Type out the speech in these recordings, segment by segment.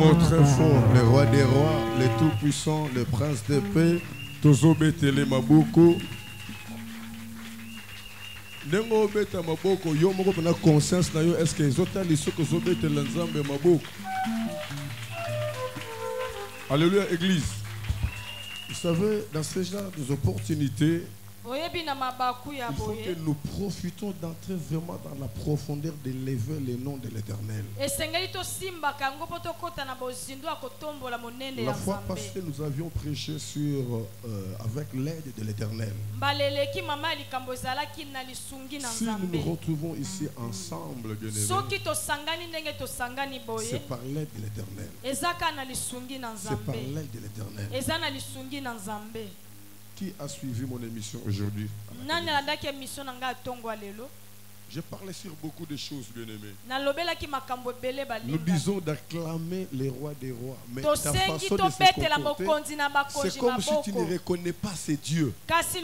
mot très fort. Le roi des rois, le tout-puissant, le prince de paix. Tozo betele maboko. Nengo beta maboko. Yo moko pena conscience na yo. Est-ce que les autres lisons que zo betele nzambe maboko? Alléluia, église. Vous savez, dans ce genre d'opportunités, il faut que nous profitons d'entrer vraiment dans la profondeur d'élever le nom de l'Éternel. La fois passée, nous avions prêché sur avec l'aide de l'Éternel. Si nous nous retrouvons ici ensemble, bien-aimés, c'est par l'aide de l'Éternel. C'est par l'aide de l'Éternel. Qui a suivi mon émission aujourd'hui? Je parlais sur beaucoup de choses, bien-aimés. Nous disons d'acclamer les rois des rois. Mais ta façon de se comporter, c'est comme si tu ne reconnais pas ces dieux. Ta façon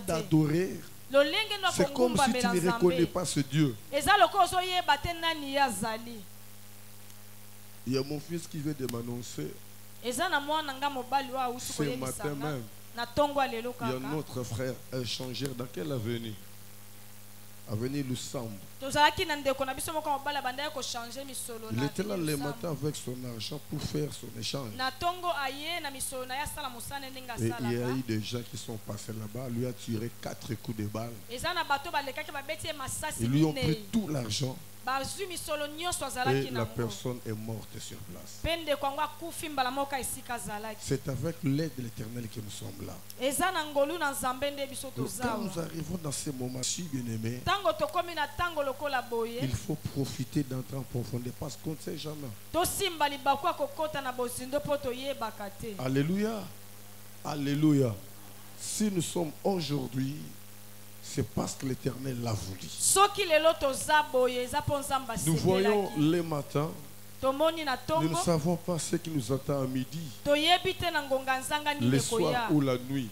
d'adorer, c'est comme si tu ne reconnais pas ce Dieu. Il y a mon fils qui vient de m'annoncer. Ce matin même, il y a notre frère échangeur dans quelle avenue? Avenue Lusambo. Il était là le matin avec son argent pour faire son échange. Et il y a eu des gens qui sont passés là-bas, lui a tiré 4 coups de balle. Ils lui ont pris tout l'argent. Et la personne est morte sur place. C'est avec l'aide de l'Éternel que nous sommes là. Donc, quand nous arrivons dans ces moments-ci, bien-aimés, il faut profiter d'entrer en profondeur parce qu'on ne sait jamais. Alléluia. Alléluia. Si nous sommes aujourd'hui, c'est parce que l'Éternel l'a voulu. Nous voyons les matins. Nous ne savons pas ce qui nous attend à midi, le soir ou la nuit.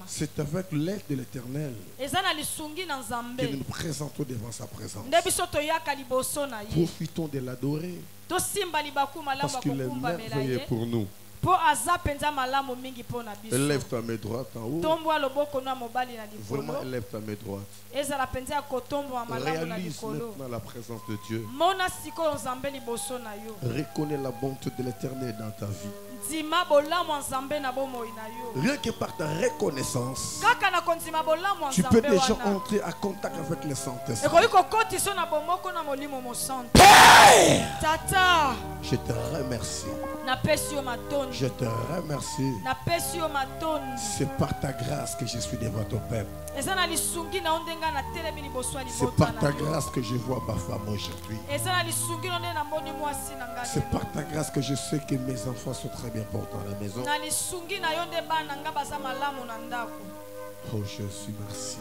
C'est avec l'aide de l'Éternel que nous nous présentons devant sa présence. Profitons de l'adorer parce qu'il est merveilleux pour nous. Élève ta main droite en haut. Vraiment, élève ta main droite. Réalise maintenant la présence de Dieu. Reconnais la bonté de l'Éternel dans ta vie. Rien que par ta reconnaissance, tu peux déjà entrer en contact avec le Saint-Esprit. Père, je te remercie. Je te remercie. C'est par ta grâce que je suis devant ton peuple. C'est par ta grâce que je vois ma femme aujourd'hui. C'est par ta grâce que je sais que mes enfants sont très bien portés à la maison. Oh Jésus, merci.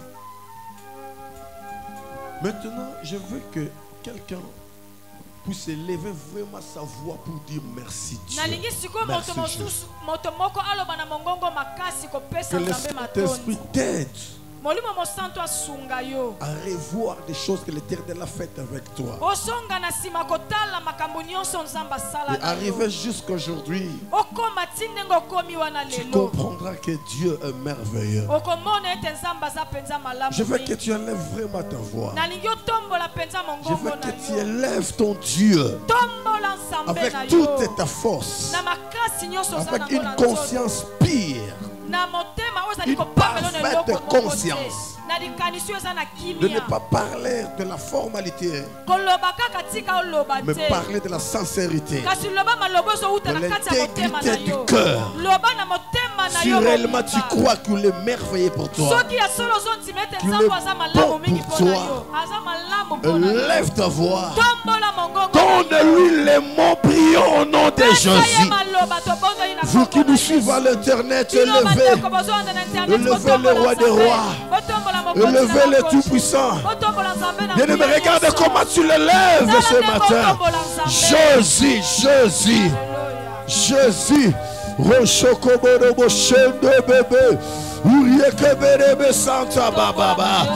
Maintenant, je veux que quelqu'un puisse élever vraiment sa voix pour dire merci Dieu. Merci Jésus. Que le Saint-Esprit t'aide à revoir des choses que l'Éternel a faites avec toi. Et arriver jusqu'aujourd'hui, tu comprendras que Dieu est merveilleux. Je veux que tu élèves vraiment ta voix. Je veux que tu élèves ton Dieu avec toute ta force, avec une conscience pure, une parfaite conscience. De ne pas parler de la formalité, mais parler de la sincérité, de l'intégrité du cœur. Si réellement tu crois qu'il est merveilleux pour toi, qu'il est bon pour toi, lève ta voix, donne-lui les mots, prions au nom de Jésus. Vous qui nous suivez à l'internet, élevez le roi des rois, élevez le tout-puissant. Bien-aimé, regarde comment tu l'élèves ce matin. Jésus, Jésus, Jésus. Rochokoborobo shende bébé. Uriekebere santa bababa.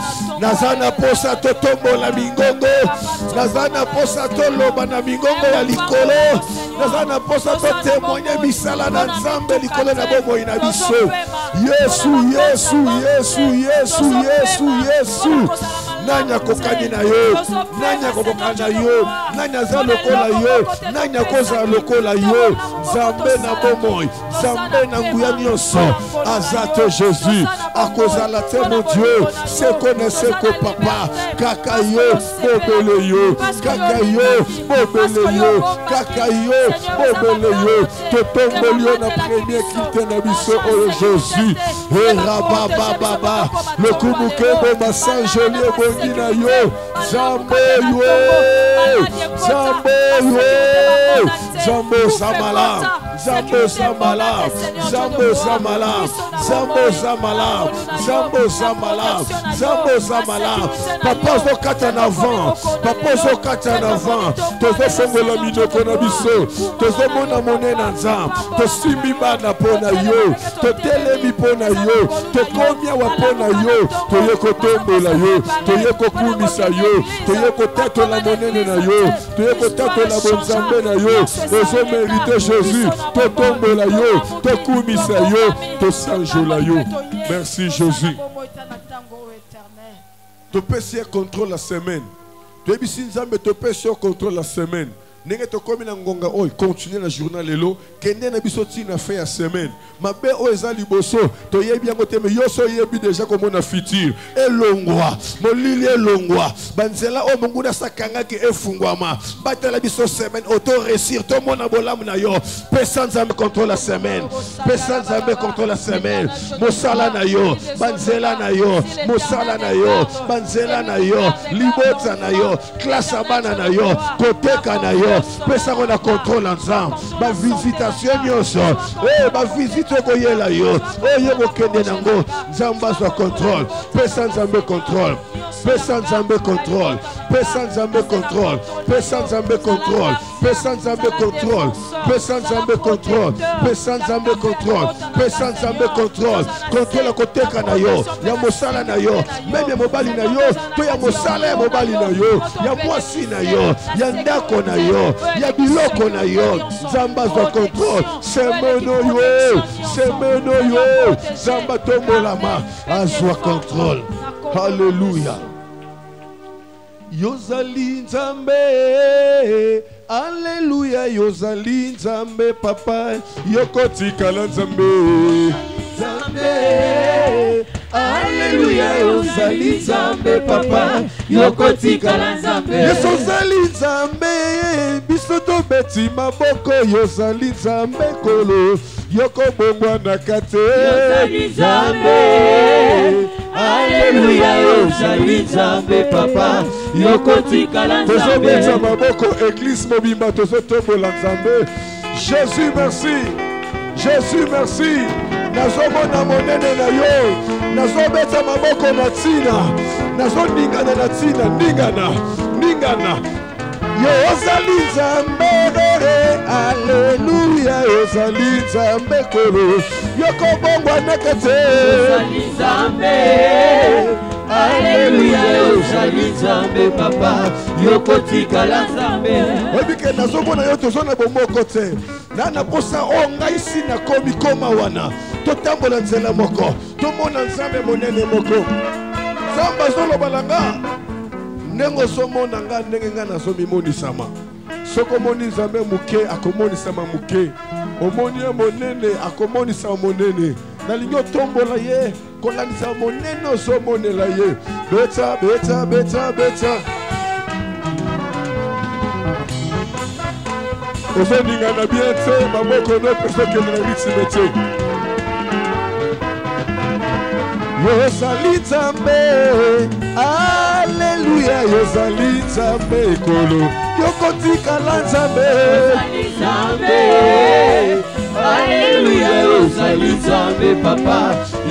Nazana posa totombo la mingongo. Nazana posa toloba na mingongo ya likolo. Nazana posa to témoigner misala na nzambe likolo na bomo ina biso. Yesu. Nanya kokani na yo. Nanya kokana na yo. Nanya za lokola yo. Nanya koza lokola yo. Zambe na bomo. Zambe na nguya nyonso. Azato Jésus. Akozala te mon Dieu. Se connaissez que papa. Kakayo. Bobele yo. Kakayo. Bobele yo. Kakayo. Bobele yo. Totombolio na premier kilte na biso o Jésus. Et rababa. Le kumukebo masanjoli bongina yo. Zambe yo. Zambo Samala. Zambo Samala. Zambo Samala. Zambo Samala. Zambo Samala. Zambo Samala. Papa zo kata en avant. Papa zo kata en avant. Tozo fongola minoko na biso. Tozo mona monena nzam. To simbi bana pona yo. To telemi pona yo. To komia wa pona yo. To yeko tombola yo. To yeko kumisa yo. To yeko tato la monene na yo. To yeko tato la bonzambe na yo. Ozo mérite Jésus. To tombola yo. To kumisa yo. To sanjola yo. Merci Jésus. Tu peux si contrôle la semaine. Tu es ici, tu peux si contrôle la semaine. Nenge to komi na ngonga oy continue na journal lelo kende na biso tina fait ya semaine mabe o ezali boso to yebi yango te me yoso yebi déjà comme on a futur elongwa molili elongwa banzela o mungu na sakanga ki efungwama batela biso semaine auto réussir to mona bolamu na yo pesanza me contre la semaine pesanza me contre la semaine mosala na yo banzela na yo mosala na yo banzela na yo libota na yo classe abana na yo koteka na yo pesa qu'on a contrôle ensemble ma visitation nyonso ma visite ko yela yo yego kende nango nzamba so contrôle pesa nzambe contrôle pesa nzambe contrôle pesa nzambe contrôle pesa nzambe contrôle pesa nzambe contrôle pesa nzambe contrôle pesa nzambe contrôle pesa nzambe contrôle contrôle koteka na yo ya mosala na yo même ya mobali na yo to ya mosala ya mobali na yo ya mwasi na yo ya ndako na yo ya biloko na yo nzamba zo contrôle semeno yo nzamba tombolama azwa contrôle. Alléluia. Yozali nzambe, alléluia. Yozali nzambe papa, yokotikala nzambe nzambe, alléluia. Yozali nzambe papa, yokotikala nzambe yozali nzambe biso tobeti maboko yozali nzambe kolo yoko bongwa na kate yozali nzambe alléluia. Yozali nzambe papa yokotikala nzambe tozobeta maboko église mobimba tozotombola nzambe. Jésus merci, Jésus merci. Nazomona monene na yo nazobeta maboko na tina nazoningana na tina ningana yozali nzambe alléluia. Yozali nzambe kolo yokobongwa na kate yozali nzambe alléluia. Yozali nzambe papa yokotikala nzambe obike nazomona yo tozona bomoko te nana posa o ngai si na komi koma wana totambola nzela moko tomona nzambe monene moko nzamba zoloba langa ndenge osomona nga ndenge nga nazomimonisama soko omoni nzambe moke akomonisama moke omoni ye monene akomonisama monene nalingi otombola ye kolandisa monene ozomonela ye beta ozoningana bien te maboko no peso kende na ritime te yozali nzambe alléluia. Yozali nzambe ekolo yokotikala nzambe yozali nzambe alléluia. Yozali nzambe papa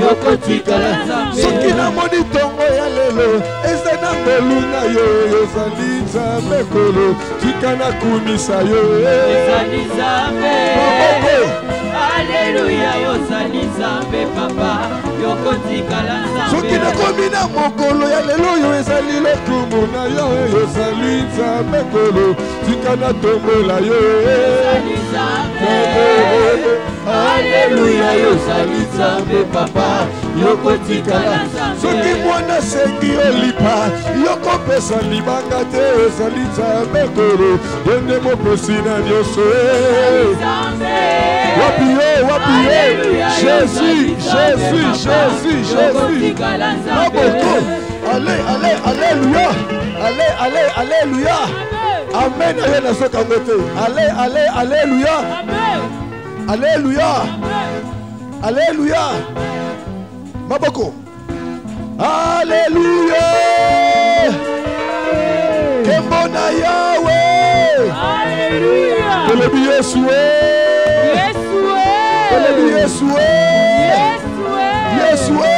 yokotikala nzambe soki namoni tongo ya lelo eza na ngolu na yo yozali nzambe ekolo tika na kumisa yo yozali nzambe Alléluia, ozali Nzambe papa, yokotikala Nzambe. Soki nakomi na mokolo ya lelo yo ezali lokumu na yo, ozali Nzambe kolo, tika na tombola yo. Ozali Nzambe. Alléluia, ozali Nzambe papa, yokotikala Nzambe. Soki mwana sengi olipa, yokopesa libanga te, ozali Nzambe kolo, yende mopesi na nyonso. Wapi yo, Jésus, Jésus, Jésus, Jésus. Maboko, allez, allez, alléluia, allez, allez, alléluia. Amen, amen, na soka ngote. Allez, allez, alléluia. Alléluia. Alléluia. Maboko. Alléluia. Kembona Yahweh. Alléluia. Kelebi Yesue. Kelebi Yesue. Yesue.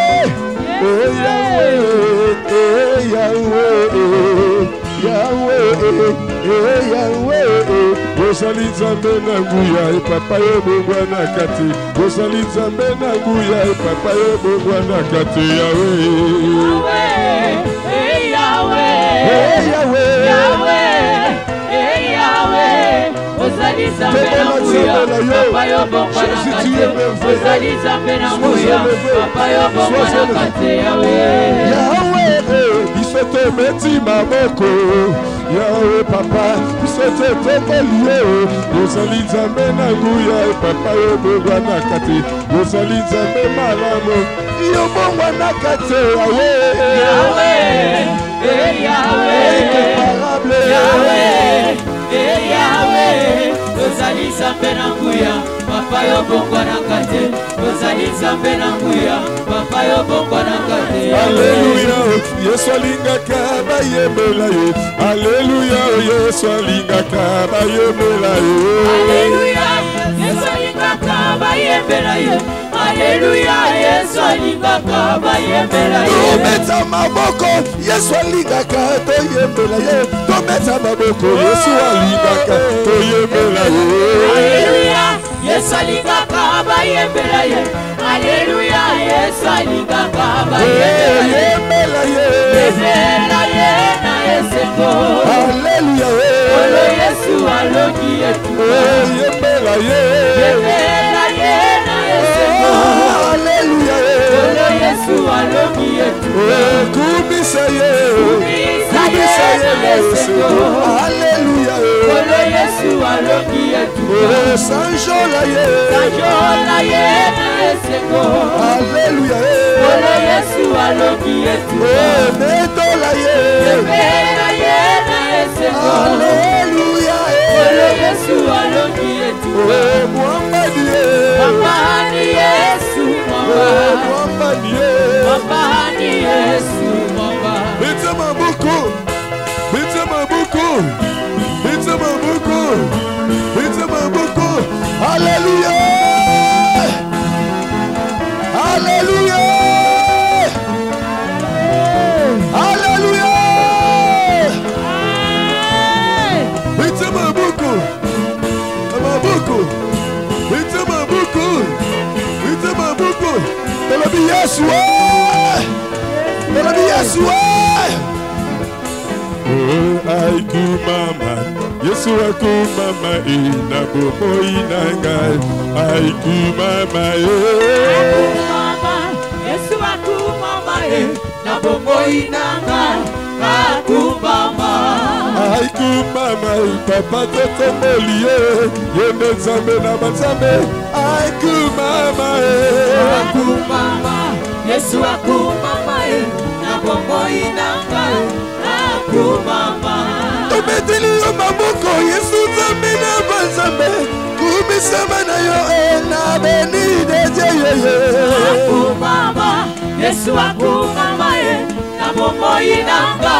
Oh Yahweh. Yahweh. Yahweh. Yahweh. Osali Nzambe na nguya papa yo bongwana kati. Osali Nzambe na nguya papa yo bongwana kati. Yahweh. Yahweh. Yahweh. Yahweh. Osali Nzambe na nguya papa yo bongwana kati. Osali Nzambe na nguya papa yo bongwana kati. Yahweh. Yahweh. Bisoto beti maboko. Yahweh papa, bisoto tokolie. Osali Nzambe na nguya papa yo bongwana kati. Osali Nzambe malamu yo bongwana kati. Yahweh. Yahweh. Yahweh. Yahweh. Osali Nzambe na nguya papa yo bongwana kati. Osali Nzambe na nguya papa yo bongwana kati. Alléluia, Yesu alingaka bayembela ye. Alléluia, Yesu alingaka bayembela ye. Alléluia, Yesu alingaka bayembela ye. Alléluia, Yesu alingaka bayembela ye. Tometa maboko, Yesu alingaka toyembela ye. Tometa maboko, Yesu alingaka toyembela ye. Alléluia, Yesu alingaka bayembela ye. Alléluia, Yesu alingaka bayembela ye. Yembela ye na eseko. Alléluia, olo Yesu aloki yetu. Yembela ye. Yembela ye na eseko. Alléluia, olo Yesu aloki yetu. Kubisa ye. Kubisa ye na eseko. Alléluia, olo Yesu aloki yetu. Sanjola ye. Sanjola ye na eseko. Alléluia, olo Yesu aloki yetu. Metola ye. Yembela ye na eseko. Alléluia, olo Yesu aloki yetu. Mwamba die. Mwamba ni Yesu mwamba. Mwamba die. Mwamba ni Yesu mwamba. Bite mabuku. Bite mabuku. Bite mabuku. Bite mabuku. Alléluia. Alléluia. Alléluia. Bite mabuku. Mabuku. Bite mabuku. Bite mabuku. Tolobi Yesu. Tolobi Yesu. Aiku mama, Yesu aku mama ina bomo inanga. Aiku mama Aiku mama, Yesu aku mama na bomo inanga. Aiku mama. Aiku mama, papa toto molie, yende Nzambe na banzambe. Aiku mama Aiku mama, Yesu aku mama na bomo inanga. Mama. Tobeteli yo maboko Yesu Nzambe na banzambe. Kubisama na yo na beni de Dieu. Aku mama, Yesu aku mama na bomo inanga.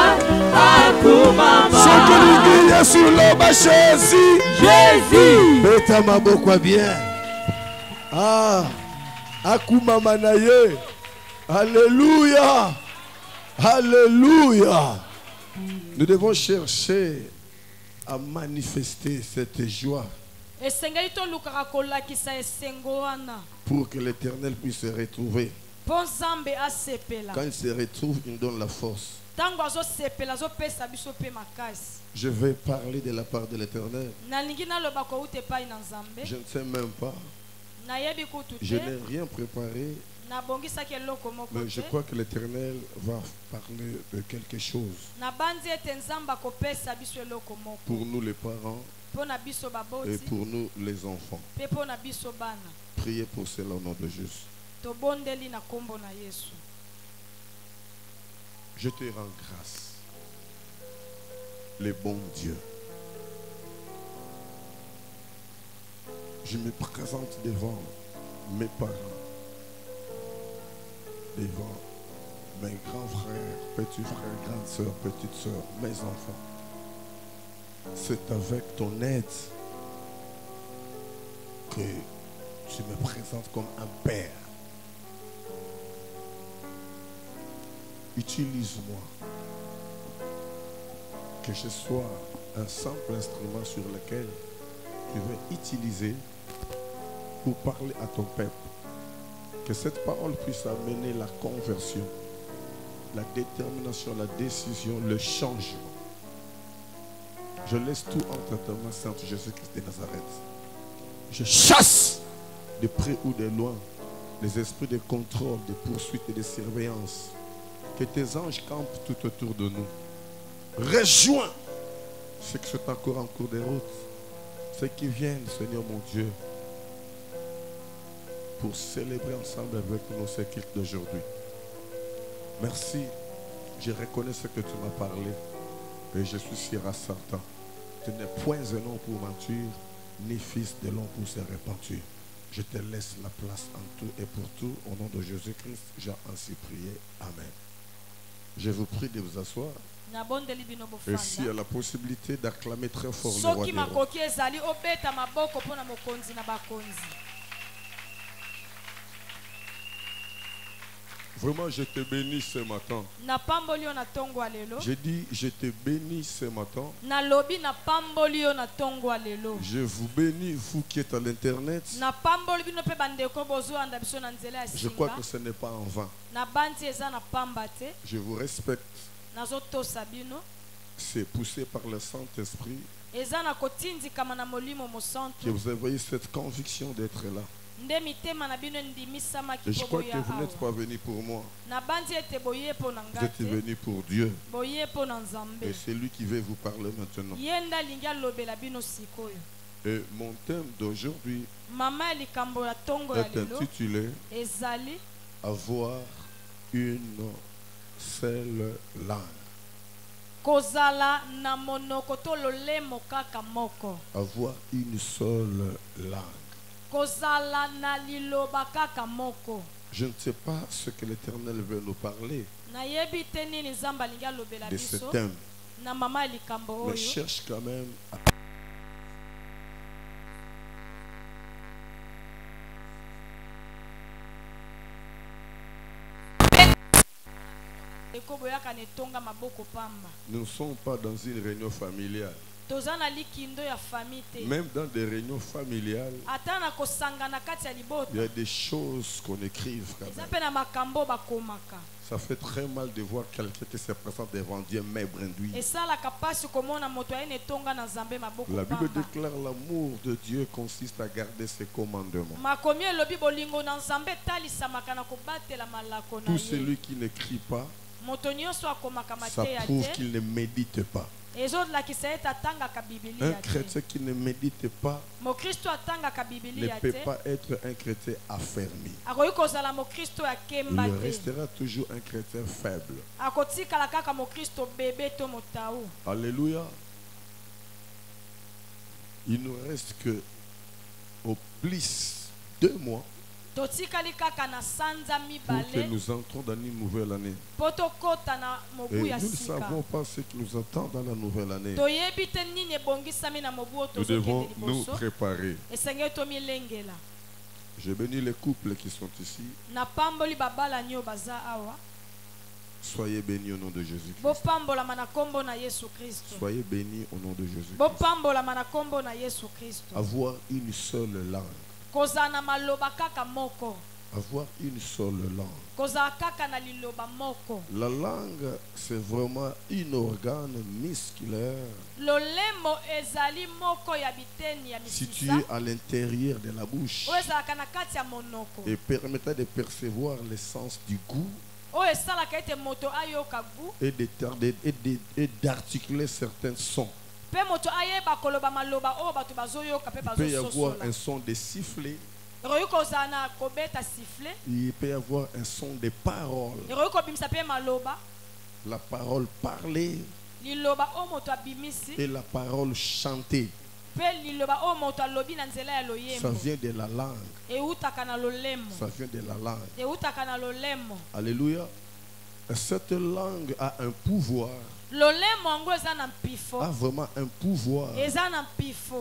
Aku mama. Sokolingi Yesu loba Jésus. Jésus. Beta maboko bien. Aku mama na ye. Alléluia. Alléluia. Nous devons chercher à manifester cette joie Pour que l'Éternel puisse se retrouver. Quand il se retrouve, il donne la force. Je vais parler de la part de l'Éternel. Je ne sais même pas. Je n'ai rien préparé. Mais je crois que l'Éternel va parler de quelque chose. Pour nous les parents et pour nous les enfants. Priez pour cela au nom de Jésus. Je te rends grâce, le bon Dieu. Je me présente devant mes parents, devant mes grands frères, petits frères, grandes sœurs, petites sœurs, mes enfants. C'est avec ton aide que tu me présentes comme un père. Utilise-moi, que je sois un simple instrument sur lequel tu veux utiliser pour parler à ton peuple. Que cette parole puisse amener la conversion, la détermination, la décision, le changement. Je laisse tout entre ta main, Sainte Jésus-Christ de Nazareth. Je chasse de près ou de loin les esprits de contrôle, de poursuite et de surveillance. Que tes anges campent tout autour de nous. Rejoins ceux qui sont encore en cours de route, ceux qui viennent, Seigneur mon Dieu, pour célébrer ensemble avec nous ce culte d'aujourd'hui. Merci. Je reconnais ce que tu m'as parlé et je suis sûr à certain. Tu n'es point un homme pour mentir, ni fils de l'homme pour se repentir. Je te laisse la place en tout et pour tout. Au nom de Jésus-Christ, j'ai ainsi prié. Amen. Je vous prie de vous asseoir. Et s'il y a la possibilité d'acclamer très fort le roi des rois. Vraiment, je te bénis ce matin. J'ai dit, je te bénis ce matin. Je vous bénis, vous qui êtes à l'internet. Je crois que ce n'est pas en vain. Je vous respecte. C'est poussé par le Saint-Esprit que vous avez cette conviction d'être là. Et je crois que vous n'êtes pas venu pour moi. Vous êtes venu pour Dieu. Et c'est lui qui veut vous parler maintenant. Et mon thème d'aujourd'hui est intitulé Avoir une seule langue. Avoir une seule langue. Je ne sais pas ce que l'Éternel veut nous parler de ce thème. Mais cherche quand même à... Nous ne sommes pas dans une réunion familiale. Même dans des réunions familiales, il y a des choses qu'on écrive quand même. Ça fait très mal de voir quelqu'un qui se présente devant Dieu, mais brinouille. La Bible déclare l'amour de Dieu consiste à garder ses commandements. Tout celui qui n'écrit pas, ça prouve qu'il ne médite pas. Un chrétien qui ne médite pas ne peut pas être un chrétien affermi. Il restera toujours un chrétien faible. Alléluia. Il nous reste que au plus 2 mois pour que nous entrons dans une nouvelle année. Et nous ne savons pas ce qui nous attend dans la nouvelle année. Nous devons nous préparer. Je bénis les couples qui sont ici. Soyez bénis au nom de Jésus. Soyez bénis au nom de Jésus. Avoir une seule langue. Avoir une seule langue. La langue, c'est vraiment un organe musculaire situé à l'intérieur de la bouche et permettant de percevoir l'essence du goût et d'articuler certains sons. Il peut y avoir un son de sifflet. Il peut y avoir un son de parole. La parole parlée et la parole chantée. Ça vient de la langue. Ça vient de la langue. Alléluia. Cette langue a un pouvoir. A vraiment un pouvoir.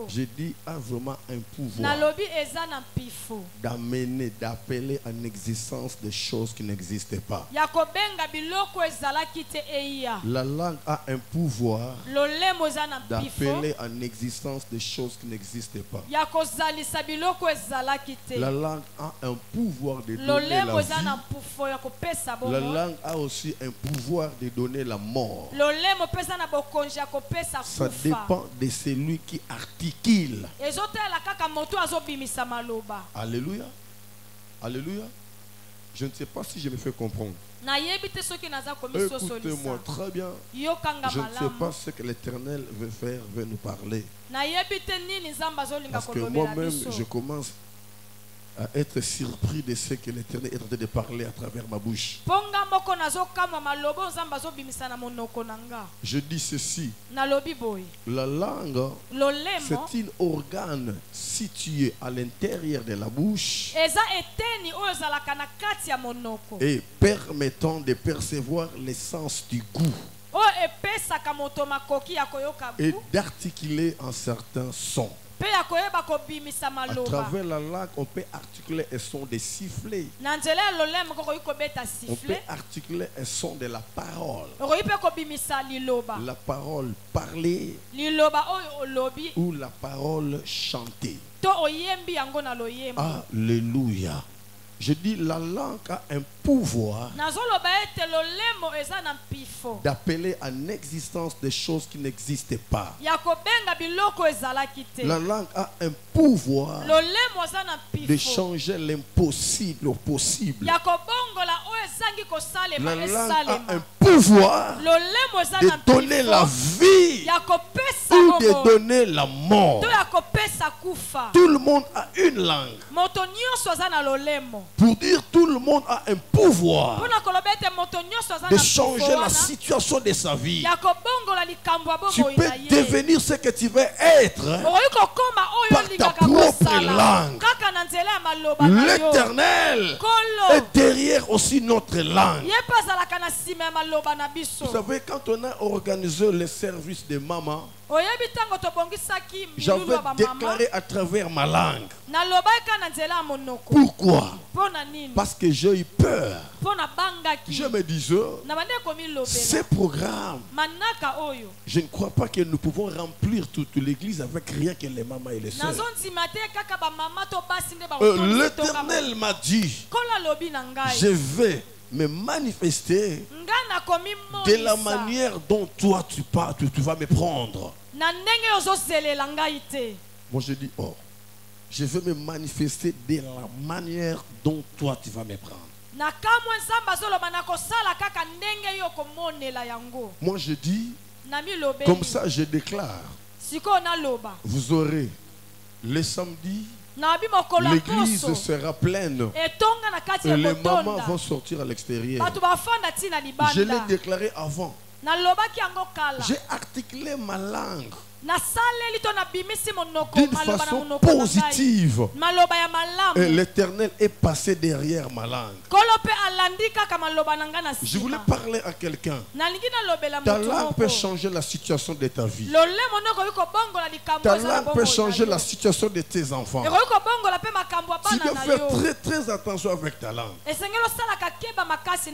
Je dis a vraiment un pouvoir d'amener, d'appeler en existence des choses qui n'existaient pas. La langue a un pouvoir d'appeler en existence des choses qui n'existaient pas. La langue a un pouvoir de donner la vie. La langue a aussi un pouvoir de donner la mort. Ça dépend de celui qui articule. Alléluia. Alléluia. Je ne sais pas si je me fais comprendre. Écoutez-moi très bien. Je ne sais pas ce que l'Éternel veut faire, veut nous parler. Parce que moi-même, je commence à être surpris de ce que l'Éternel est en train de parler à travers ma bouche. Je dis ceci. La langue, c'est un organe situé à l'intérieur de la bouche et permettant de percevoir l'essence du goût et d'articuler un certain son. À travers la langue, on peut articuler un son de sifflet. On peut articuler un son de la parole. La parole parlée ou la parole chantée. Alléluia. Je dis la langue a un pouvoir d'appeler en existence des choses qui n'existaient pas. La langue a un pouvoir de changer l'impossible au possible. La langue a un pouvoir de donner la vie ou de donner la mort. Tout le monde a une langue. Pour dire tout le monde a un pouvoir de changer la situation de sa vie. Tu peux devenir ce que tu veux être par ta propre langue. L'Éternel est derrière aussi notre langue. Vous savez, quand on a organisé le service de maman, j'avais déclaré à travers ma langue. Pourquoi? Parce que j'ai eu peur. Je me disais, ces programmes, je ne crois pas que nous pouvons remplir toute l'église avec rien que les mamans et les sœurs. L'Éternel m'a dit, je vais me manifester de la manière dont toi tu vas me prendre. Moi je dis, oh, je vais me manifester de la manière dont toi tu vas me prendre. Moi je dis, comme ça je déclare, vous aurez le samedi, l'église sera pleine et les mamans vont sortir à l'extérieur. Je l'ai déclaré avant. J'ai articulé ma langue d'une façon positive. L'Éternel est passé derrière ma langue. Je voulais parler à quelqu'un. Ta langue peut changer la situation de ta vie. Ta langue peut changer la situation de tes enfants. Tu dois faire très très attention avec ta langue. Il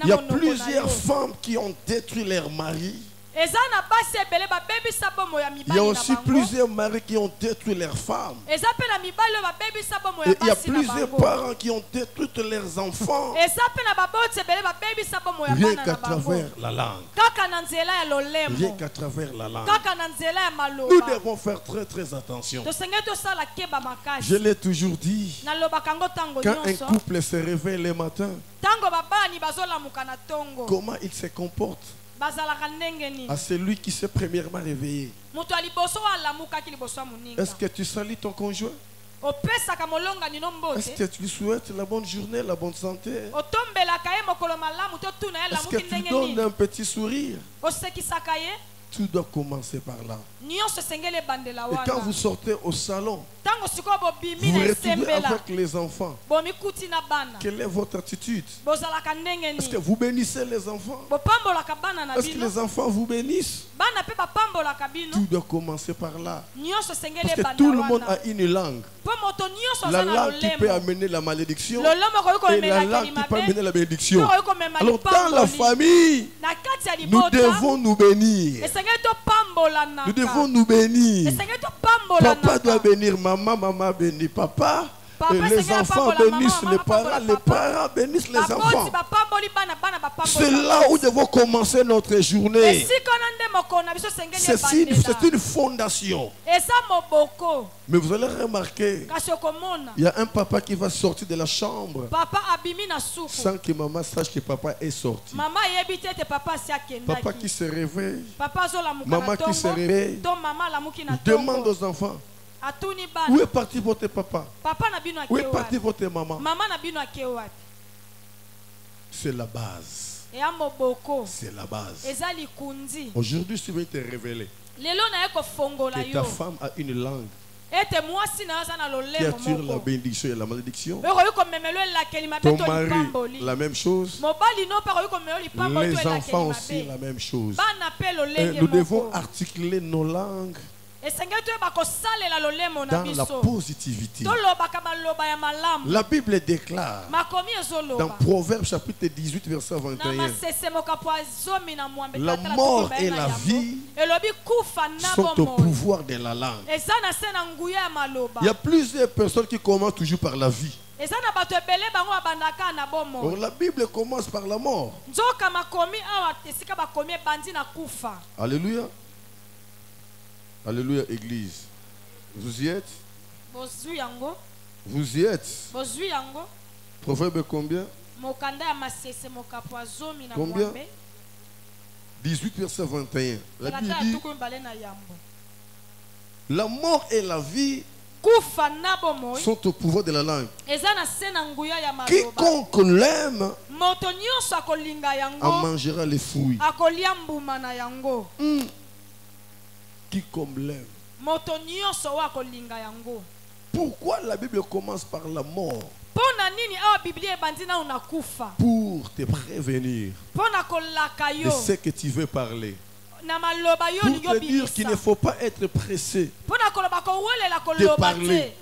y a plusieurs femmes qui ont détruit leur mari. Il y a aussi plusieurs maris qui ont détruit leurs femmes. Et il y a plusieurs parents qui ont détruit leurs enfants. Rien qu'à travers la langue. Rien qu'à travers la langue. Nous devons faire très très attention. Je l'ai toujours dit. Quand un couple se réveille le matin, comment il se comporte à celui qui s'est premièrement réveillé? Est-ce que tu salues ton conjoint? Est-ce que tu souhaites la bonne journée, la bonne santé? Est-ce que tu donnes un petit sourire? Tout doit commencer par là. Et quand vous sortez au salon, vous vous retrouvez avec les enfants. Quelle est votre attitude? Est-ce que vous bénissez les enfants? Est-ce que les enfants vous bénissent? Tout doit commencer par là. Parce que tout le monde a une langue. La langue qui peut amener la malédiction et la langue qui peut amener la bénédiction. Alors dans la famille, nous devons nous bénir. Nous devons nous bénir. Papa doit bénir maman, maman bénit papa. Et les enfants bénissent les parents bénissent les enfants. C'est là où nous devons commencer notre journée. C'est une fondation. Mais vous allez remarquer, il y a un papa qui va sortir de la chambre sans que maman sache que papa est sorti. Papa qui se réveille, maman qui se réveille, demande aux enfants: où est parti votre papa? Où est parti votre maman? C'est la base. C'est la base. Aujourd'hui, si tu veux te révéler que ta femme a une langue qui attire la bénédiction et la malédiction, ton mari, la même chose, les enfants aussi, la même chose. Et nous devons articuler nos langues dans la positivité. La Bible déclare dans Proverbes chapitre 18 verset 21: la mort et la vie sont au pouvoir de la langue. Il y a plusieurs personnes qui commencent toujours par la vie. Or, la Bible commence par la mort. Alléluia. Alléluia, église. Vous y êtes? Vous y êtes? Proverbe combien? Combien? 18 verset 21. La Bible dit: la mort et la vie sont au pouvoir de la langue. Quiconque l'aime en mangera les fruits. Quiconque l'aime. Pourquoi la Bible commence par la mort? Pour te prévenir de ce que tu veux parler. Pour te dire qu'il ne faut pas être pressé de parler.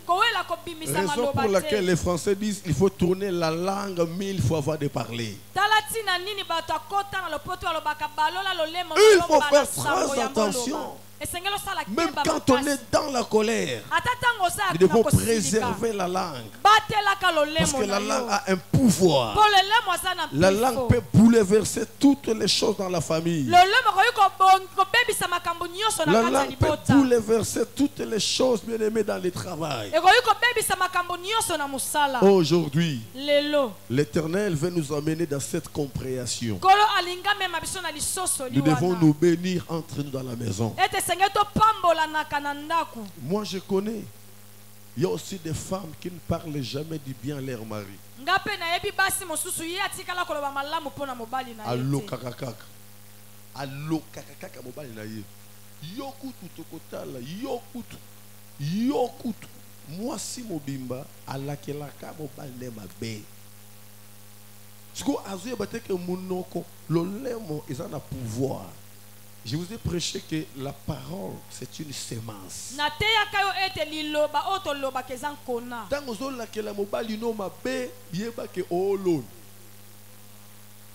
Raison pour laquelle les Français disent qu'il faut tourner la langue 1000 fois avant de parler. Il faut faire très attention. Même quand on est dans la colère, nous devons préserver la langue. Parce que la langue a un pouvoir. La langue peut bouleverser toutes les choses dans la famille. La langue peut bouleverser toutes les choses, bien aimées, dans le travail. Aujourd'hui, l'Éternel veut nous amener dans cette compréhension. Nous devons nous bénir entre nous dans la maison. Moi je connais, il y a aussi des femmes qui ne parlent jamais du bien à leur mari. Allo kakakaka. Allo kakakaka mobali na ye. yokutu tokotala yokutu yokutu moi si mobimba alakelaka mobale mabe siko azoye bateke munoko lolemo ezana pouvoir. Je vous ai prêché que la parole c'est une semence.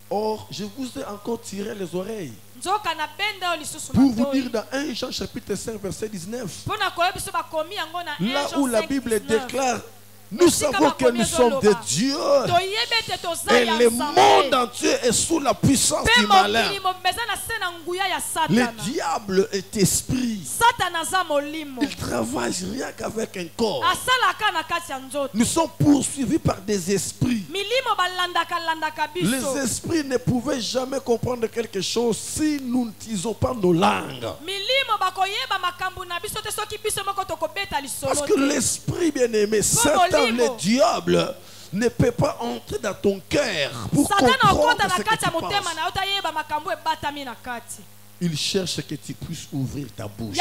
Or, je vous ai encore tiré les oreilles pour vous dire dans 1 Jean chapitre 5 verset 19, là où la Bible déclare: nous savons que nous sommes de Dieu et le monde entier est sous la puissance du malin. Le diable est esprit. Il travaille rien qu'avec un corps. Nous sommes poursuivis par des esprits. Les esprits ne pouvaient jamais comprendre quelque chose si nous n'utilisons pas nos langues. Parce que l'esprit bien-aimé, Satan, le diable, ne peut pas entrer dans ton cœur pour comprendre ce que tu penses. Il cherche que tu puisses ouvrir ta bouche.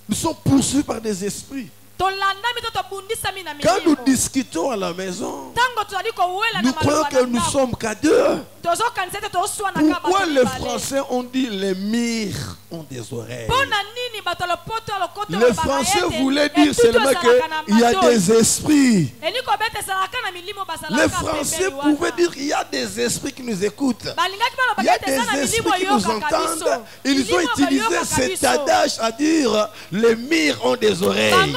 Nous sommes poursuivis par des esprits. Quand nous discutons à la maison, nous croyons que nous sommes qu'à deux. Pourquoi les Français ont dit les mires ont des oreilles? Les Français voulaient dire seulement qu'il y a des esprits. Les Français pouvaient dire qu'il y a des esprits qui nous écoutent. Il y a des esprits qui nous entendent. Ils ont utilisé cet adage à dire les mires ont des oreilles.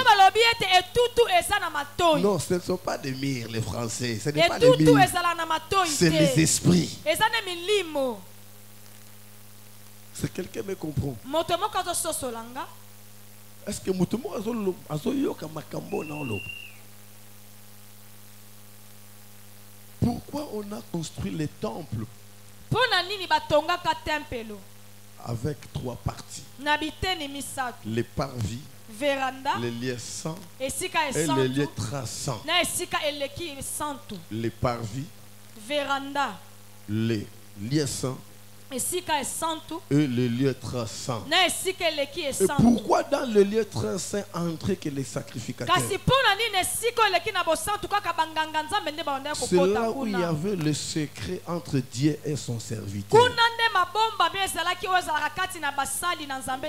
Non, ce ne sont pas des mires les Français. Ce n'est pas des mires. C'est les esprits. C'est quelqu'un me comprend. Est-ce que mutumo azoyoka makambo na olo? Pourquoi on a construit les temples avec 3 parties? Les parvis, les lieux saints et les lieux traçants. Les parvis, les lieux saints et les lieux traçants. Et pourquoi dans le lieu traçant entrer que les sacrificateurs? C'est là où il y avait le secret entre Dieu et son serviteur.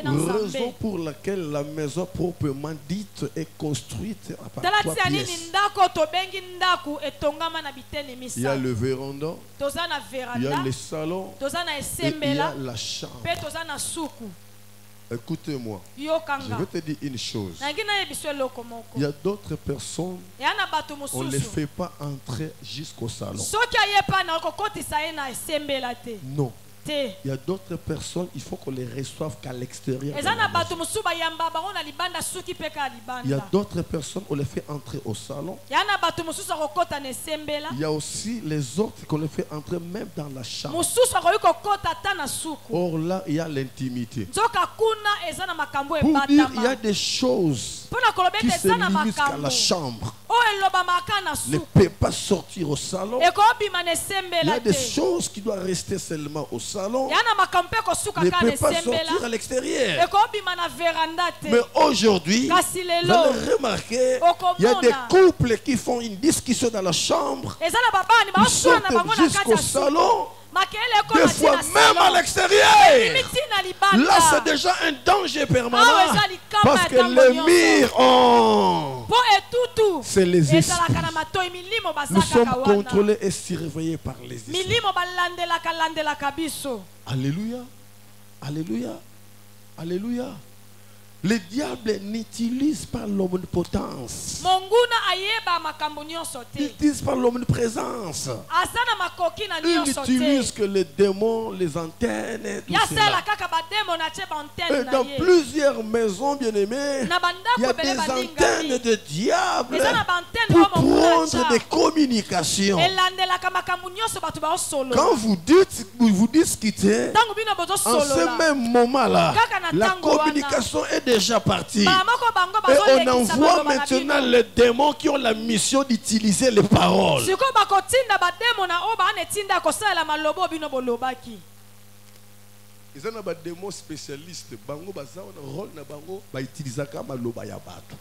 Raison pour laquelle la maison proprement dite est construite à part 3 pièces. Il y a le véranda, il y a le salon et il y a la chambre. Écoutez-moi, je vais te dire une chose. Il y a d'autres personnes, on ne les fait pas entrer jusqu'au salon. Non. Il y a d'autres personnes, il faut qu'on les reçoive qu'à l'extérieur. Il y a d'autres personnes, on les fait entrer au salon. Il y a aussi les autres qu'on les fait entrer même dans la chambre. Or là, il y a l'intimité. Pour dire, il y a des choses qui se limitent qu'à la chambre. Ne peut pas sortir au salon. Il y a des choses qui doivent rester seulement au salon. Ne peut pas sortir à l'extérieur. Mais aujourd'hui, vous allez remarquer, il y a des couples qui font une discussion dans la chambre. Ils sortent jusqu'au salon. Des fois même à l'extérieur. Là c'est déjà un danger permanent. Parce que les murs ont... C'est les esprits. Nous sommes contrôlés et surveillés par les esprits. Alléluia. Alléluia. Alléluia. Le diable n'utilise pas l'omnipotence. Il utilise pas l'omniprésence. Il n'utilise que les démons, les antennes et tout cela. Et dans plusieurs maisons bien-aimées, il y a des antennes de diable pour prendre des communications. Quand vous discutez, en ce même moment-là, la communication est déjà parti. Et on envoie maintenant les démons qui ont la mission d'utiliser les paroles. Ils ont des démons spécialistes. Bango baza on rôle na bango ba utiliser comme maloba ya bato.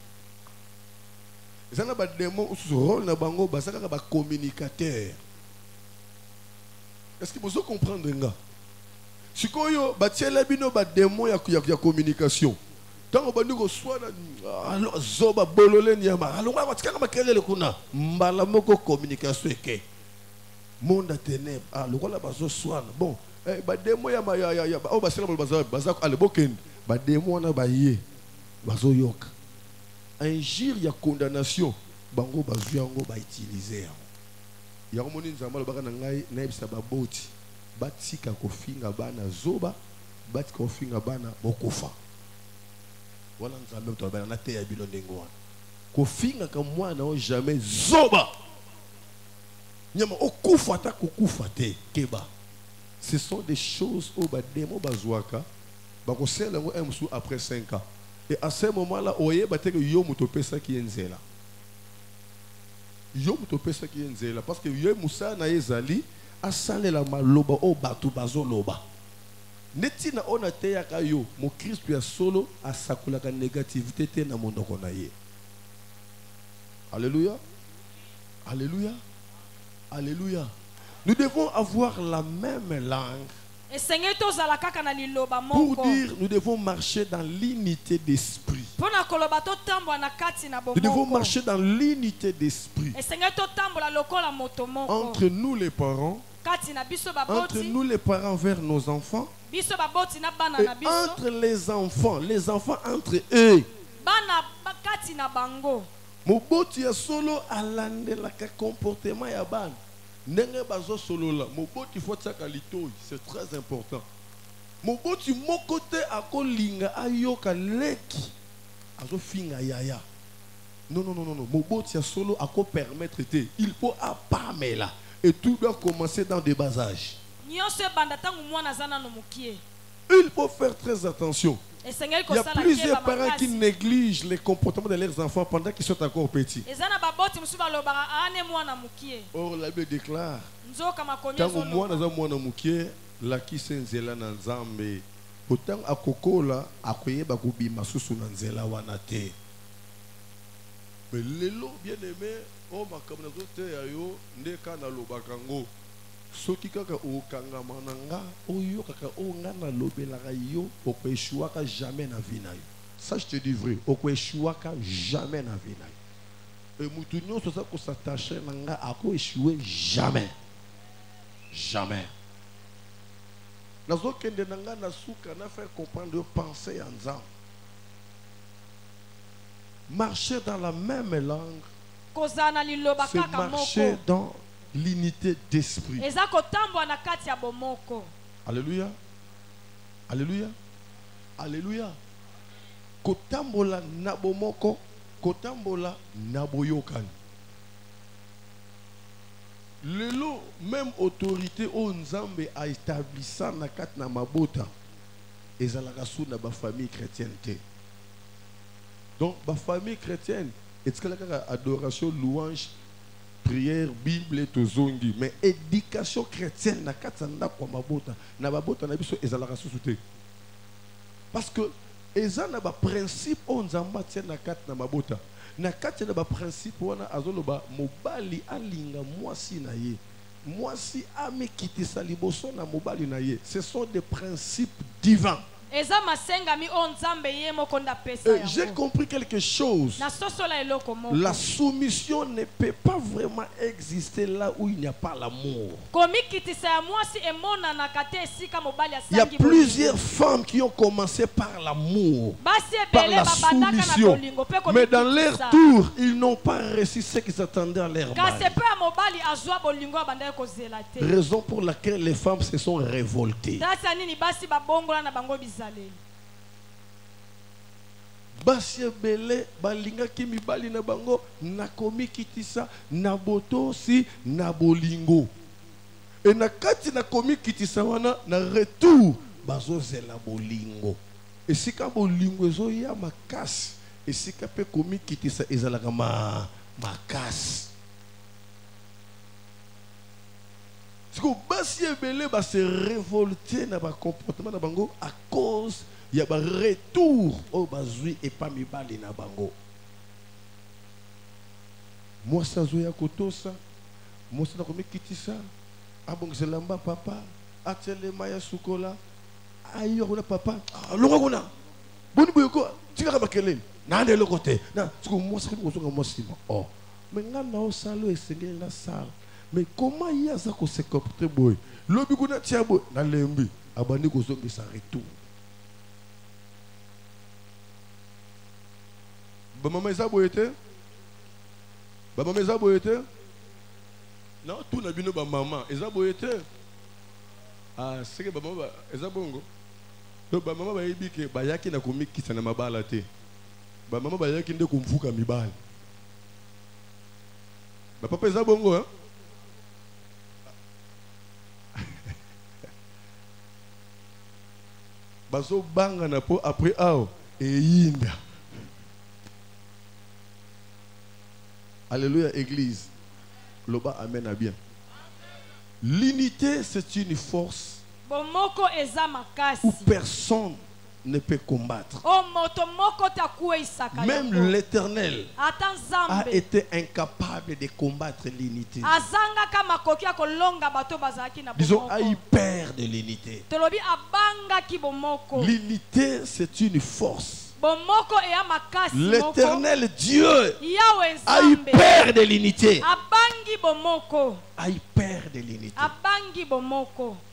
Ils ont des démons rôle na bango baza ka ba communicateur. Est-ce que vous comprenez nga? Sikoyo ba tiela bino ba démon ya communication. Tant que nous reçoit alors zoba bolole nyama alors on va tika makelele kuna mbala moko communication eke monde à ténèbres alors là bazo soin bon ba demo ya o basela baza ale boken ba demo na ba ye bazo yoka injure ya condamnation bango bazu yango ba utiliser ya komoni nzamba lobaka na ngai na ebisa ba boti batika kofinga bana zoba batika kofinga bana bokufa. Voilà nous avons trouvé na te ya bilo ndengo wana kofinga ka mwana o jamais zoba nyama okufa ta kokufa te keba. Ce sont des choses au ba demo bazwaka ba ko sela ngo emsu après 5 ans et à ce moment là oye ba te yo mutopesa ki enzela parce que yo musa na ezali asalela maloba o batu bazoloba. Neti na ona te ya kayo mo Christ ya solo asakula ka négativité te na mondoko na ye. Alléluia. Alléluia. Alléluia. Nous devons avoir la même langue. Pour dire, nous devons marcher dans l'unité d'esprit. Nous devons marcher dans l'unité d'esprit. Entre nous les parents, entre nous les parents vers nos enfants, et entre les enfants entre eux. Moboti ya solo alande la comportement ya ban. Nenge bazo solo la. Moboti faut tsaka litoi, c'est très important. Moboti mokote akolinga ayoka leki. Azo finga yaya. Non. Moboti ya solo ako permettre te. Il faut apamela. Et tout doit commencer dans des bas âges. Il faut faire très attention. Il y a plusieurs parents qui négligent les comportements de leurs enfants pendant qu'ils sont encore petits. Or, la Bible déclare tant que moi, la qui s'enzela nanzambe, autant à Kokola, à Koyeba Kubima Susu Nanzela Wanate. Mais l'élo bien aimé, oh ma communauté ayo, neka na lobakango. Soki kaka o kanga mananga oyo kaka o ngana lobelaka yo okweshuaka jamais na vie na yo. Ça je te dis vrai, okweshuaka jamais na vie na yo. Et mutu nyonso ça ko s'attacher nanga ako échouer jamais. Jamais. Nazo kende nanga na suka na faire comprendre penser en nzambe. Marcher dans la même langue. C'est marcher dans l'unité d'esprit. Alléluia. Alléluia. Alléluia. Kotambola nabomoko, kotambola naboyokani. Lelo même autorité o nzambe a établi ça na kat na mabota. Ezalaka sou na ba famille chrétienne te. Donc ba famille chrétienne, etsikalaka adoration, louange, prière, Bible et tout zongi, mais éducation chrétienne na katanda kwa mabota na babota na biso ezalaka susute. Parce que ezana ba principe on nzamba tient na kat na mabota. Na kat na ba principe wana azoloba mobali alinga mwasi na ye. Mwasi amekitisa liboso na mobali na ye. Ce sont des principes divins. J'ai compris quelque chose. La soumission ne peut pas vraiment exister là où il n'y a pas l'amour. Il y a plusieurs femmes qui ont commencé par l'amour, par la soumission. Mais dans leur tour, ils n'ont pas réussi ce qu'ils attendaient à leur mari. Raison pour laquelle les femmes se sont révoltées. Basi bele balinga kimi bali na bango nakomi kitisa na boto si na bolingo et na kati na komi kitisa wana na retour bazo zela bolingo et sika bolingo ezo ya makasi et sika pe komi kitisa ezalaka makasi. basi ebele ba se révolter na ba comportement na bango à cause ya ba retour au bazui et pas mibali na bango. Moi ça zoya kotosa, moi ça ko mikitisa, abongiselamba papa, atele maya sukola, ayo na papa, longa kuna. Boni boyoko, tika bakele. Na de l'autre côté. Na, moi ça ko zonga moi sima. Oh. Mais nga na o salo esengeli na sala. Mais comment il y a ça qu'on se comporte boy? Lobi kuna tia boy na lembi abandi ko zonga sa retour. Ba maman eza boyete? Ba maman eza boyete? Non, tout na bino ba maman eza boyete. Ah, c'est que ba maman eza bongo. Donc ba maman ba yebi ke ba yaki na komikisa na mabala te. Ba maman ba yaki nde kumfuka mibali. Ba papa eza bongo hein? Baso banga na po après ao et yinda. Alléluia église. Loba amen à bien. L'unité c'est une force où personne ne peut combattre. Même l'Éternel a été incapable de combattre l'unité. Disons, a eu peur de l'unité. L'unité, c'est une force. L'Éternel Dieu a eu peur de l'unité. A eu peur de l'unité.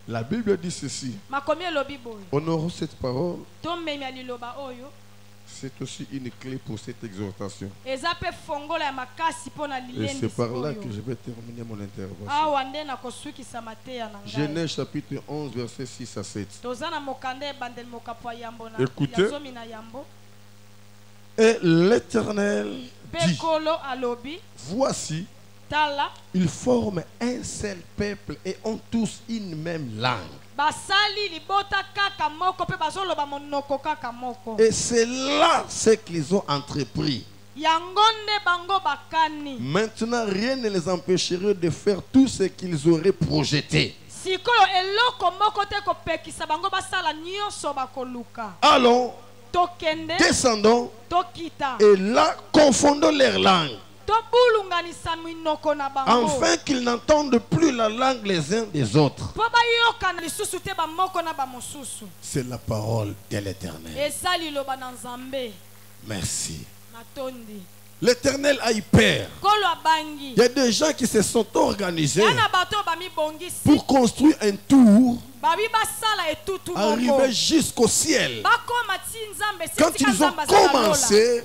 La Bible dit ceci. Honorons cette parole. C'est aussi une clé pour cette exhortation. Et c'est par là que je vais terminer mon intervention. Genèse chapitre 11, verset 6 à 7. Écoutez. Et l'Éternel dit, voici, ils forment un seul peuple et ont tous une même langue. Et c'est là ce qu'ils ont entrepris. Maintenant, rien ne les empêcherait de faire tout ce qu'ils auraient projeté. Allons, descendons, et là, confondons leurs langues, afin qu'ils n'entendent plus la langue les uns des autres. C'est la parole de l'Éternel. Merci. L'Éternel a eu peur. Il y a des gens qui se sont organisés pour construire un tour, arriver jusqu'au ciel. Quand ils ont commencé,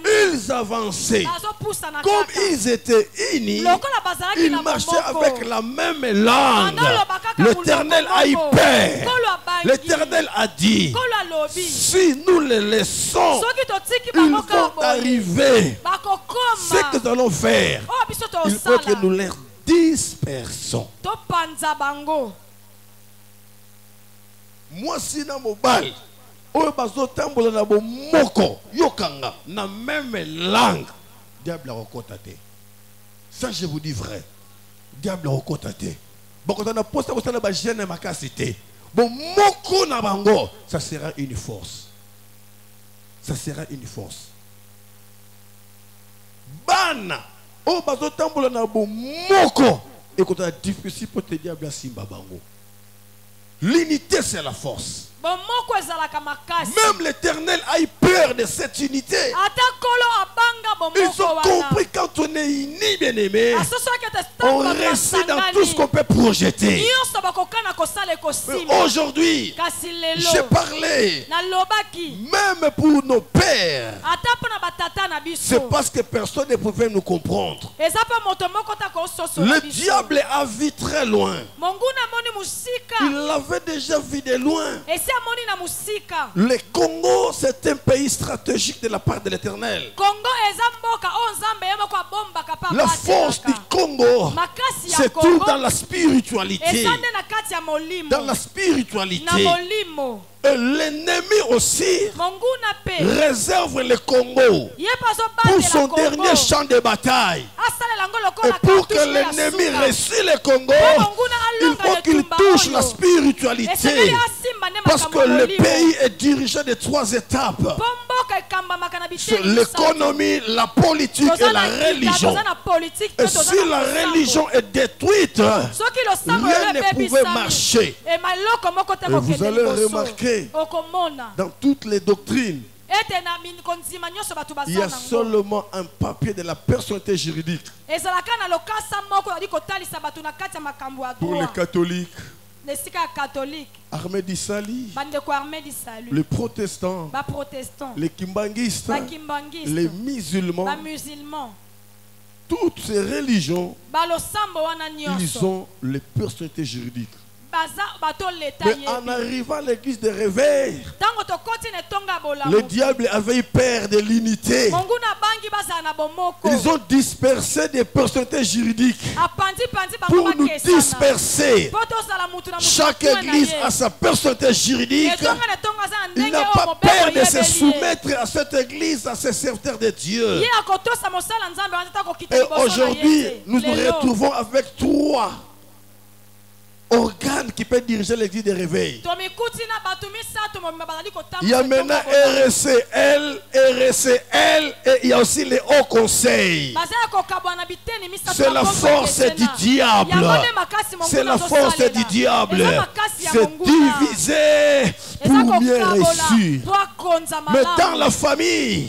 ils avançaient. Comme ils étaient unis, ils marchaient avec la même langue. L'Éternel a eu peur. L'Éternel a dit, si nous les laissons, ils vont arriver. Ce que nous allons faire, il faut que nous les dispersons. Moi si na mobile oyo bazo tambola na bomoko yokanga na même langue, diable akokota te. Ça je vous dis vrai, diable akokota te. Bokota na posta ko sala ba jeune makasi te. Bomoko na bango, ça sera une force. Ça sera une force. Bana oyo bazo tambola na bomoko ekota difficile pour te diable simba bango. L'unité, c'est la force. Même l'Éternel a eu peur de cette unité. Ils ont compris quand on est unis, bien-aimés, on réussit dans tout ce qu'on peut projeter. Aujourd'hui, j'ai parlé, même pour nos pères, c'est parce que personne ne pouvait nous comprendre. Le diable a vu très loin. Il l'avait déjà vu de loin. Le Congo, c'est un pays stratégique de la part de l'Éternel. La force du Congo, c'est tout dans la spiritualité. Dans la spiritualité. Et l'ennemi aussi réserve le Congo pour son dernier champ de bataille. Et pour que l'ennemi réussisse le Congo, Il faut qu'il touche la spiritualité. Parce que le pays est dirigé de 3 étapes. L'économie, la politique et la religion. Et si la religion est détruite, rien ne pouvait marcher. Et vous allez remarquer, dans toutes les doctrines, il y a seulement un papier de la personnalité juridique. Pour les catholiques, Armée d'Issali, les protestants, les kimbanguistes, les musulmans, toutes ces religions, ils ont les personnalités juridiques. Mais en arrivant à l'église de réveil, le diable avait eu peur de l'unité. Ils ont dispersé des personnalités juridiques pour nous disperser. Chaque église a sa personnalité juridique. Il n'a pas peur de se soumettre à cette église, à ces serviteurs de Dieu. Et aujourd'hui, nous nous retrouvons avec 3 organes qui peuvent diriger l'église de réveil. Il y a maintenant RCL, RCL et il y a aussi les hauts conseils. C'est la force du diable. C'est la force du diable. C'est divisé pour mieux réussir. Mais dans la famille,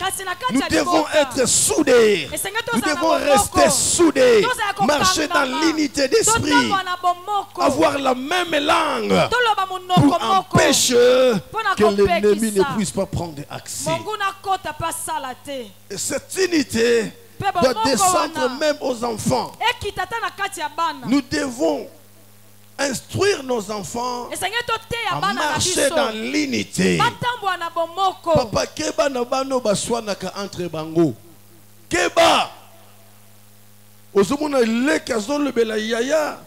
nous devons être soudés. Nous devons rester soudés. Marcher dans l'unité d'esprit. Avoir la même langue pour empêcher que l'ennemi ne puisse pas prendre accès. Et cette unité doit descendre même aux enfants. Nous devons instruire nos enfants à marcher dans l'unité. Papa keba na bano baswanaka entre bango. Keba ozomona lekazo lebela yaya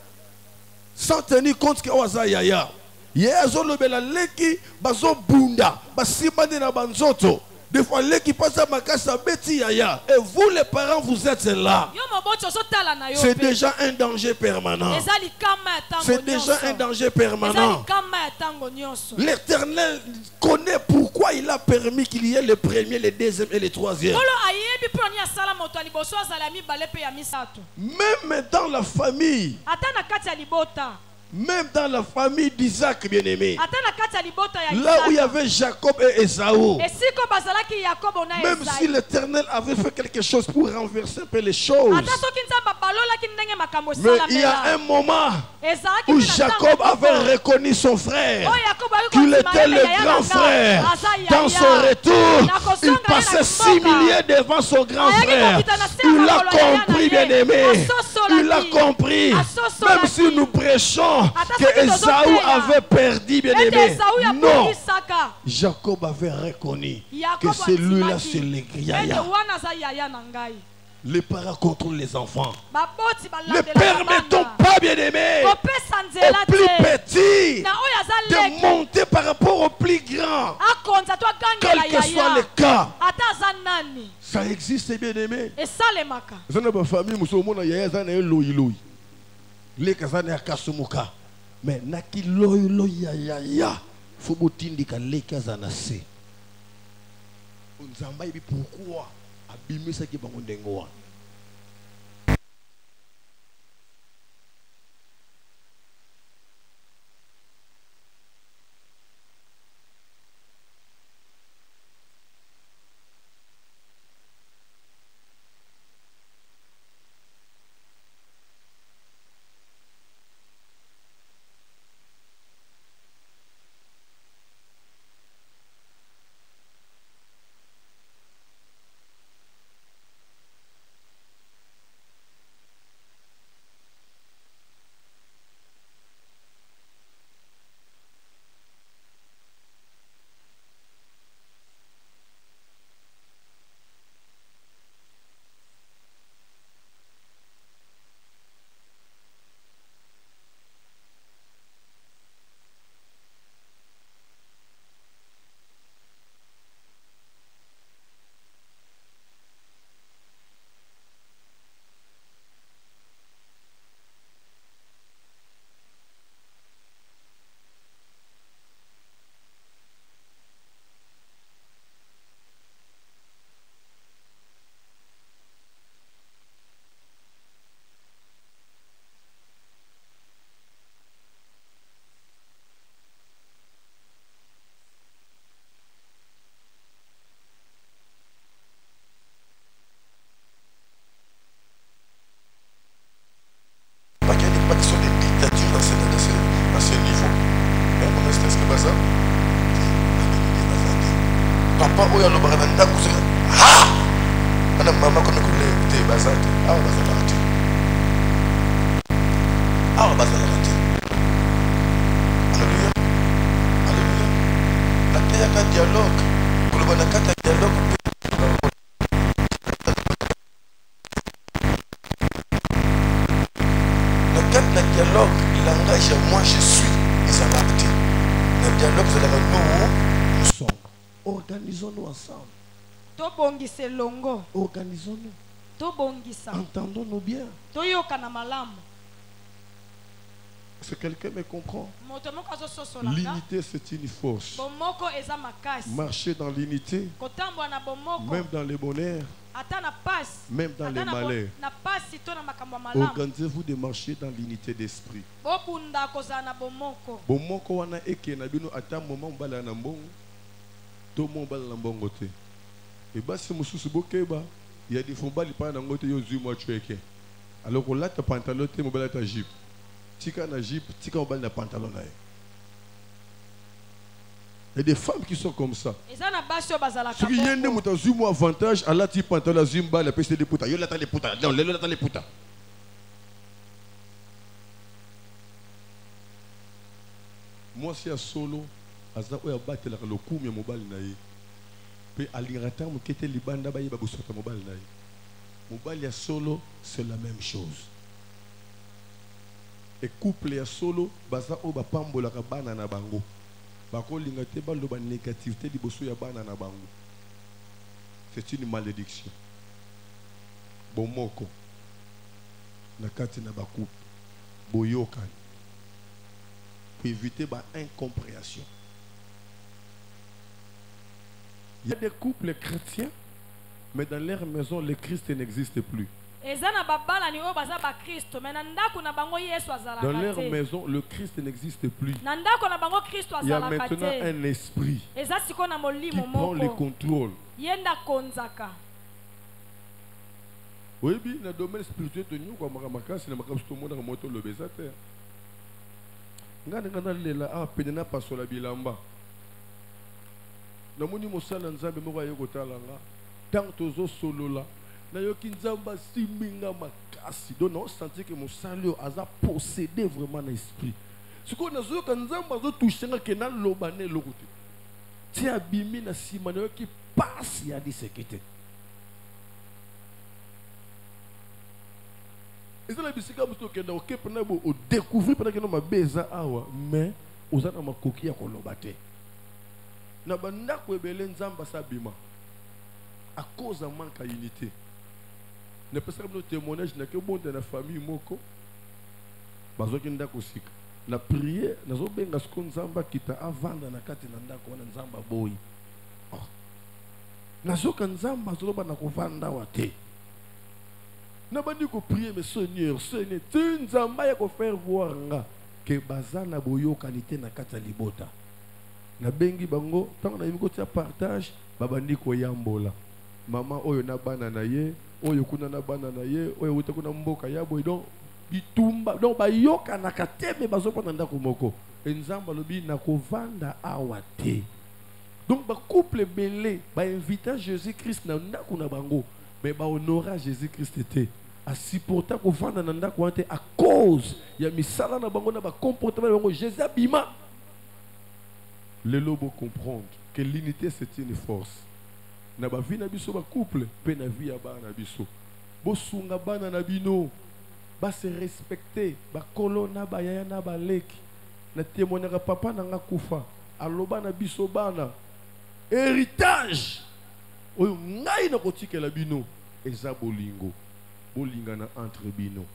sans tenir compte que oza yaya. Yaya zo lebela leki bazo bunda basimane na banzoto. Des fois, l'équipe passe à ma casse à Betty Yaya. Et vous, les parents, vous êtes là. C'est déjà un danger permanent. C'est déjà un danger permanent. L'Éternel connaît pourquoi il a permis qu'il y ait le premier, le deuxième et le troisième. Même dans la famille. Même dans la famille d'Isaac bien-aimé, là où il y avait Jacob et Esaü, même si l'Éternel avait fait quelque chose pour renverser un peu les choses, mais il y a un moment où Jacob avait reconnu son frère, qu'il était le grand frère. Dans son retour, il passait 6 milliers devant son grand frère. Il a compris, bien-aimé. Il a compris. Même si nous prêchons que Esaü avait perdu, bien aimé. Non. Jacob avait reconnu que celui-là, c'est le yaya. Les parents contrôlent les enfants. Ne permettons pas, bien aimé, au plus petit de monter par rapport au plus grand. Quel que soit le cas. Ça existe, bien aimé. Mais naki loyo ya faut botindika leka zanase. Nzamba ibi pourquoi abimisa ki bango ndengo wana. Ana mama kono kule te bazate. Awa bazala te. Awa bazala te. Alléluia. Alléluia. Nakaya ka dialogue. Kuloba nakata dialogue. Le dialogue, il engage moi je suis. Ils ont acté. Le dialogue, nous sommes. Organisons-nous ensemble. Organisons-nous. Entendons-nous bien. Est-ce que quelqu'un me comprend? L'unité, c'est une force. Marcher dans l'unité, même dans les bonheurs, même dans les malheurs. Organisez-vous de marcher dans l'unité d'esprit. Bomoko wana eke na bino ata moment mbala na mbongo to mbala na mbongo te. Et basi mususu bokeba ya di fombali pa na ngote yo zui mwa chweke. Alors ko lata pantalon te mbala ta jupe. Tika na jupe, tika mbala na pantalon na. Il y a des femmes qui sont comme ça. Si il y a des avantage, Allah dit pantalon zumba la peste de puta. Yo lata les puta. Non, lata les puta. Moi si à solo, aza oya batela le coup mi mobile na ye. Pe alirata mo kete libanda ba ye ba bosota mobile na ye. Mobile ya solo, c'est la même chose. Et couple ya solo, baza o ba pambola ka bana na bango. C'est une malédiction. Bomoko nakati na bakou boyokan pour éviter ba incompréhension. Il y a des couples chrétiens, mais dans leur maison le Christ n'existe plus. Dans leur maison, le Christ n'existe plus. Il y a maintenant un esprit qui prend le contrôle. Oui, dans le domaine spirituel de nous, comme c'est le monde qui monte le bésateur. Na yoki nzamba siminga makasi donc on sentit que mon salut a possédé vraiment l'esprit. Ce qu'on a zo kan nzamba zo toucher que na lobane lokote ti abimi na sima na yoki passe ya di sekete. Et ça la bisika musto ke na okepe na bo o découvrir pendant que no mabeza awa mais ozana makoki ya kolobate. Na banda ko ebele nzamba sabima à cause d'un manque d'unité. Ne peut pas nous témoignage n'a que bon dans la famille moko. Bazoki ndako sika. Na prière, na zo benga sko nzamba kita avanda na kati na ndako na nzamba boy. Na zo ka nzamba zo ba na kovanda wate. Na bandi ko prier mais Seigneur, Seigneur, tu nzamba ya ko faire voir nga que bazana boyo qualité na kati ya libota. Na bengi bango tant na yimiko tia partage babandi ko yambola. Maman oyo na bana na ye, oyo kuna na bana na ye, oyo uta kuna mboka ya boy donc bitumba donc ba yoka na kateme bazopona ndako moko. Enzamba lobi na kovanda awate. Donc ba couple belé ba inviter Jésus-Christ na ndako na bango, mais ba honora Jésus-Christ était à supporter kovanda na ndako ante à cause ya misala na bango na ba comportement bango Jésus abima. Les lobos comprendre que l'unité c'est une force. Na ba vie na biso ba couple pe na vie ya bana biso bo sunga bana na bino ba se respecter ba kolona ba yaya na ba leki na témoignera papa na nga kufa aloba na biso bana héritage oyo ngai na kotikela bino eza bolingo bolingana entre bino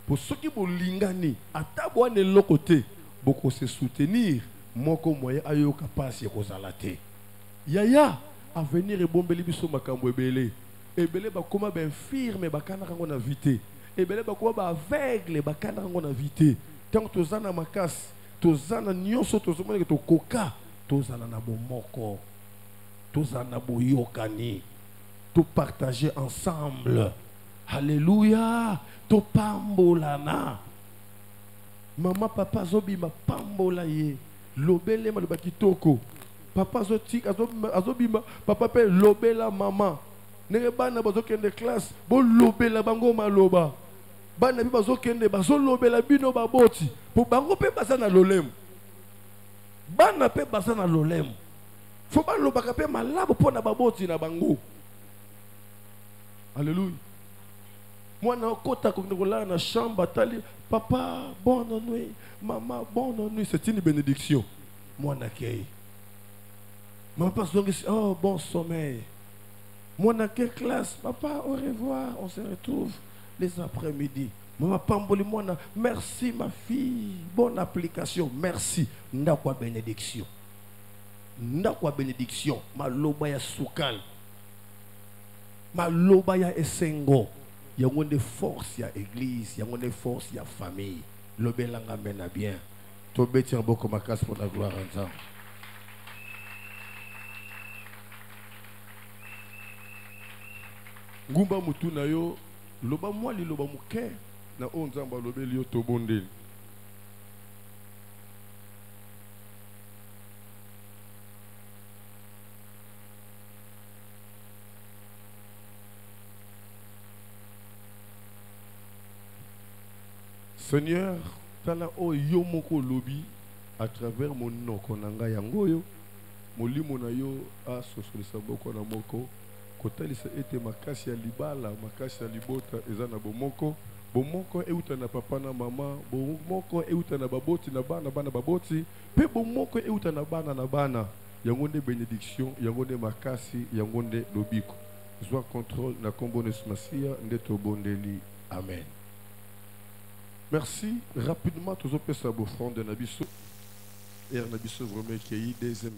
pour ceux qui bolingani ata bwana eloko te boko se soutenir moko moyen ayoka pasi ya kozala te yaya à venir et bomber biso makambo ebele ebele bakoma ba infirme bakana kango na vité ebele bakoma ba aveugle bakana kango na vité tant tozana makasi tozana nyonso tozomona to koka tozana na bomoko tozana boyokani to partager ensemble. Alléluia. To pambolana mama papa zobima pambola ye lobele malobaki toko. Papa zotik azobima papa pe lobela maman nenge bana bazokende classe bolobela bango maloba bana bi bazokende bazolobela bino baboti po bango pe baza na lolemo bana pe baza na lolemo fo balobaka pe malabu pona baboti na bango. Alléluia. Mwana okota kokolala na chambre atali papa bonne nuit, maman bonne nuit, c'est une bénédiction. Mwana kei maman passe donc oh bon sommeil. Mwana ke classe papa au revoir, on se retrouve les après-midi. Maman pamboli mwana merci ma fille, bonne application, merci. Ndakwa bénédiction. Ndakwa bénédiction maloba ya sukal maloba ya esengo yango de force ya église yango de force ya famille lobelanga mena bien to beti mboko makasi pour la gloire en Dieu. Ngumba mutu na yo loba mwali loba muke na onzamba lobeli yo to bondeli. Seigneur, tala o yo moko lobi à travers mon nom konanga yango yo molimo na yo a sosolisa boko na moko kotalisa ete makasi ya libala makasi ya libota eza na bomoko euta na papa na mama bomoko euta na baboti na bana baboti pe bomoko euta na bana yango nde bénédiction yango nde makasi yango nde lobiko zwa contrôle na kombo na Masia nde tobondeli amen. Merci. Rapidement, tous les personnes au front de Nabiso. Et Nabiso vraiment qui a eu deuxième